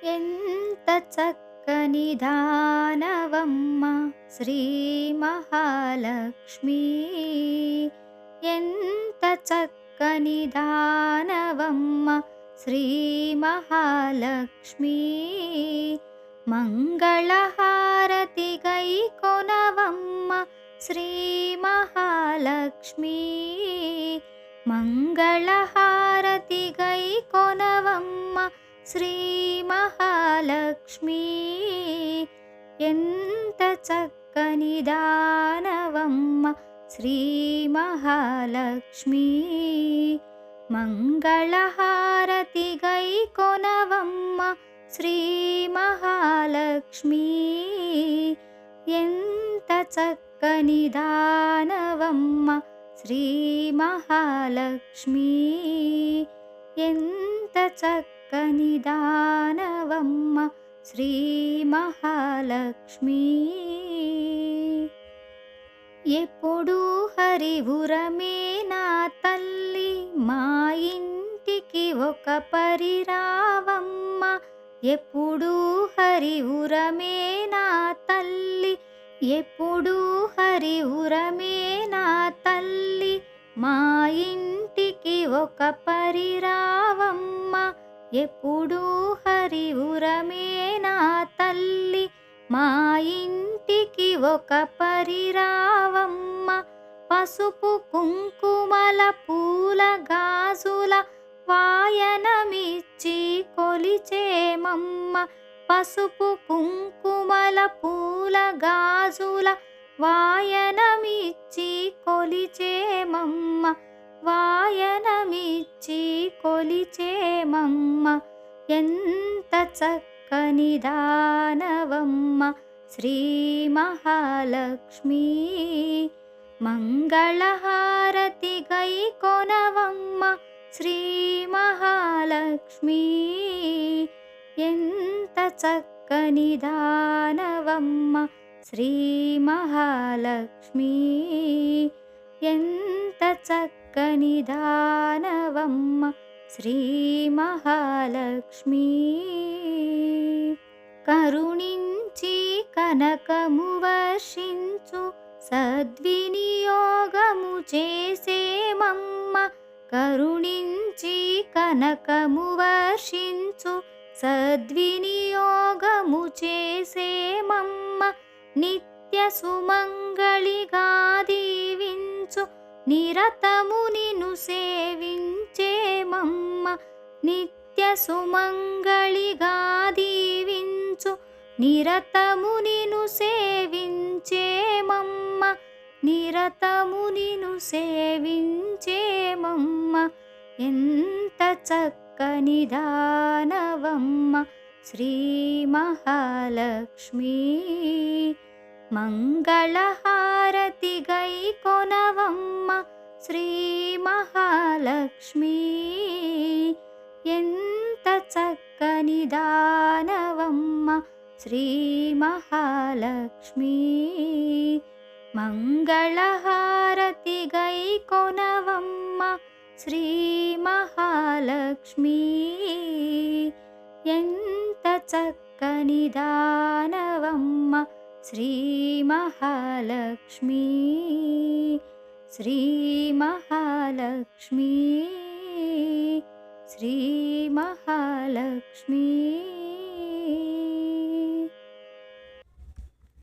ఎంత చక్కని దానవమ్మ శ్రీ మహాలక్ష్మి. ఎంత చక్కని దానవమ్మ శ్రీ మహాలక్ష్మి. మంగళహారతి గై కొనవమ్మ శ్రీ మహాలక్ష్మి. మంగళహారతి గై కొనవమ్మ శ్రీ మహాలక్ష్మి. ఎంత చక్కని దానవమ్మ శ్రీ మహాలక్ష్మి. మంగళహారతి గై కొనవమ్మ శ్రీ మహాలక్ష్మి. ఎంత చక్కని దానవమ్మ శ్రీ మహాలక్ష్మి. ఎంత చక్కని దానవమ్మ శ్రీ మహాలక్ష్మి. ఎప్పుడు హరివురమే నా తల్లి, మా ఇంటికి ఒక పరిరావమ్మ. ఎప్పుడు హరివురమే నా తల్లి, ఎప్పుడు హరివురమే నా తల్లి, మా ఇంటికి ఒక పరిరావమ్మ. ఎప్పుడు హరివురమే నా తల్లి, మా ఇంటికి ఒక పరిరావమ్మ. పసుపు కుంకుమల పూల గాజుల వాయనమిచ్చి కొలిచేమమ్మ. పసుపు కుంకుమల పూల గాజుల వాయనమిచ్చి కొలిచేమమ్మ. వాయనమిచ్చి కొలిచేమమ్మ. ఎంత చక్కని దానవమ్మ శ్రీ మహాలక్ష్మి. మంగళహారతి గై కొనవమ్మ శ్రీ మహాలక్ష్మి. ఎంత చక్కని దానవమ్మ శ్రీ మహాలక్ష్మి. ఎంత చక్కని దానవమ్మ శ్రీ మహాలక్ష్మి. కరుణించి కనకము వర్షించు, సద్వినియోగము చేసేమమ్మ. కరుణించి కనకము వర్షించు, సద్వినియోగము చేసేమమ్మ. నిత్య సుమంగళిగా దీవించు, నిరతము నిన్ను సేవించేమమ్మ. నిత్య సుమంగళిగా దీవించు, నిరతము నిన్ను సేవించేమమ్మ. నిరతము నిన్ను సేవించేమమ్మ. ఎంత చక్కని దానవమ్మ శ్రీ మహాలక్ష్మి. మంగళహారతి గై కొనవమ్మ శ్రీ మహాలక్ష్మి. ఎంత చక్కని దానవమ్మ శ్రీ మహాలక్ష్మి. మంగళహారతి గై కొనవమ్మ శ్రీ మహాలక్ష్మి. ఎంత చక్కని దానవమ్మ శ్రీ మహాలక్ష్మి. శ్రీ మహాలక్ష్మి. శ్రీ మహాలక్ష్మి.